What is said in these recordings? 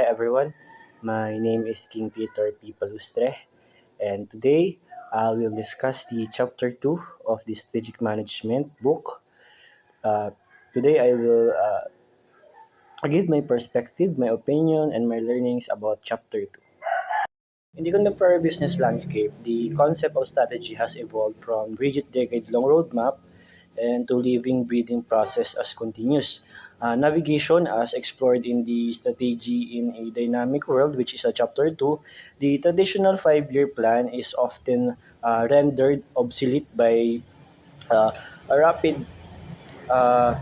Hi everyone, my name is King Peter P. Palustre, and today I will discuss the chapter 2 of the Strategic Management book. Uh, Today I will give my perspective, my opinion, and my learnings about chapter 2. In the contemporary business landscape, the concept of strategy has evolved from rigid decade-long roadmap and to living, breathing process as continuous. Navigation as explored in the strategy in a dynamic world, which is a chapter 2, the traditional 5-year plan is often rendered obsolete by uh, a rapid uh,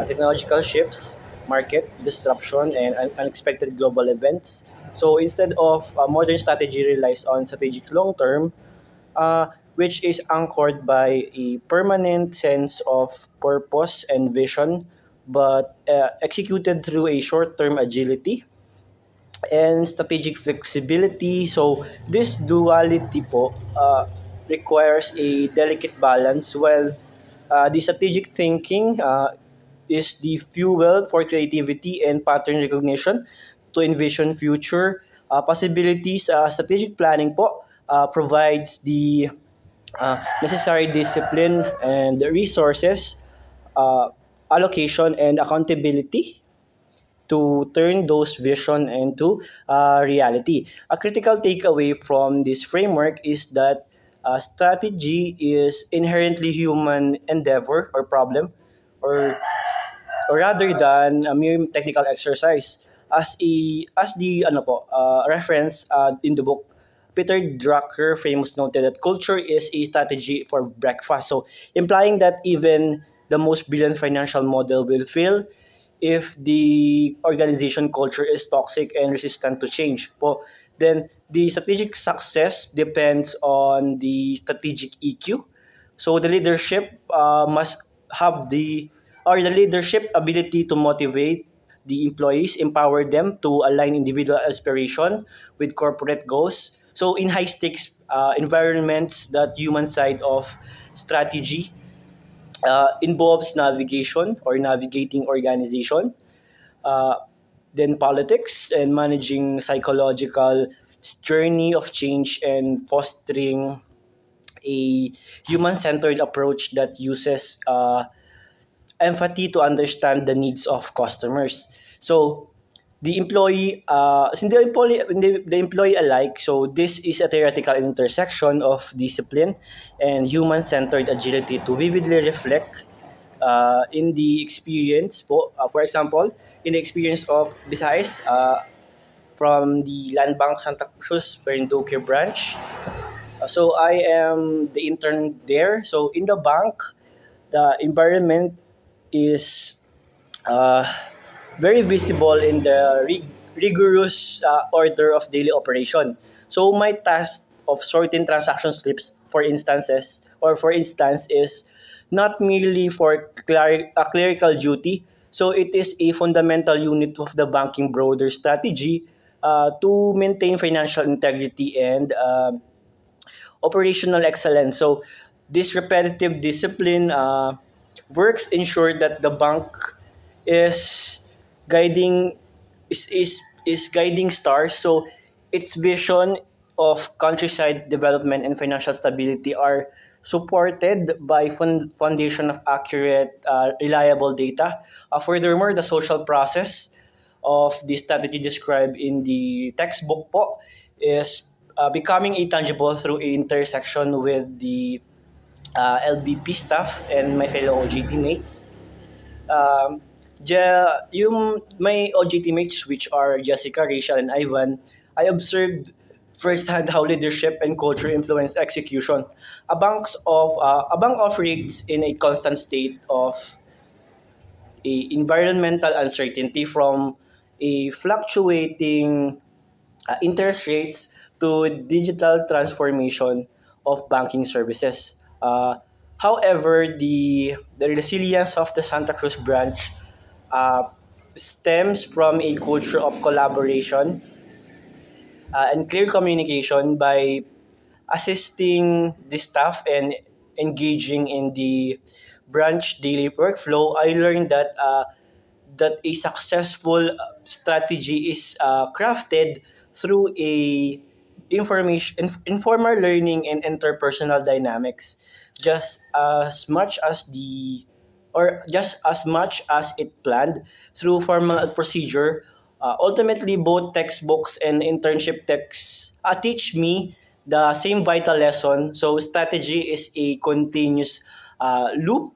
technological shifts, market disruption, and unexpected global events. So instead of modern strategy relies on strategic long term, which is anchored by a permanent sense of purpose and vision, but executed through a short term agility and strategic flexibility. So this duality po requires a delicate balance. While the strategic thinking is the fuel for creativity and pattern recognition to envision future possibilities. Strategic planning po provides the necessary discipline and resources, uh, allocation, and accountability to turn those vision into reality. A critical takeaway from this framework is that strategy is inherently human endeavor or problem, or rather than a mere technical exercise. As the reference in the book, Peter Drucker famous noted that culture is a strategy for breakfast. So implying that even the most brilliant financial model will fail if the organization culture is toxic and resistant to change. Then the strategic success depends on the strategic EQ. So the leadership must have the leadership ability to motivate the employees, empower them to align individual aspiration with corporate goals. So in high stakes environments, that human side of strategy involves navigation or navigating organization, uh, then politics and managing psychological journey of change and fostering a human-centered approach that uses empathy to understand the needs of customers. So the employee alike. So this is a theoretical intersection of discipline and human-centered agility to vividly reflect in the experience. For example, in the experience of Visayas from the Land Bank Santa Cruz Marinduque branch. So I am the intern there. So in the bank, the environment is uh, very visible in the rigorous order of daily operation. So my task of sorting transaction slips, for instance, is not merely for a clerical duty. So it is a fundamental unit of the banking broader strategy to maintain financial integrity and operational excellence. So this repetitive discipline works ensure that the bank is guiding is guiding stars. So its vision of countryside development and financial stability are supported by foundation of accurate, reliable data. Furthermore, the social process of the strategy described in the textbook po is becoming intangible through a intersection with the LBP staff and my fellow OJT mates. Um, yung my OJT mates, which are Jessica, Rachel, and Ivan, I observed firsthand how leadership and culture influence execution. A bank operates in a constant state of environmental uncertainty, from a fluctuating interest rates to digital transformation of banking services. However, the resilience of the Santa Cruz branch uh, stems from a culture of collaboration and clear communication. By assisting the staff and engaging in the branch daily workflow, I learned that that a successful strategy is crafted through a informal learning and interpersonal dynamics, just as much as the or just as much as it planned through formal procedure. Ultimately, both textbooks and internship texts teach me the same vital lesson. So strategy is a continuous loop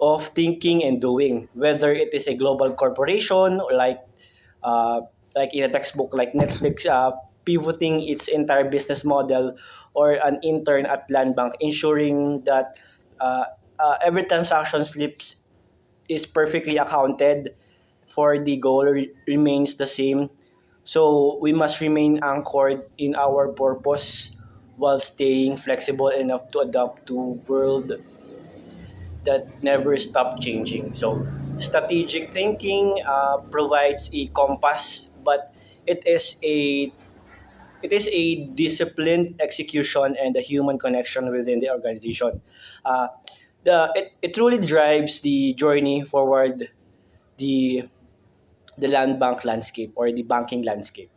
of thinking and doing, whether it is a global corporation uh, like in a textbook like Netflix pivoting its entire business model, or an intern at Land Bank ensuring that uh, every transaction slips is perfectly accounted for, the goal remains the same. So we must remain anchored in our purpose while staying flexible enough to adapt to world that never stop changing. So strategic thinking provides a compass, but it is a it is a disciplined execution and a human connection within the organization. Uh, it truly drives the journey forward, the the land bank landscape or the banking landscape.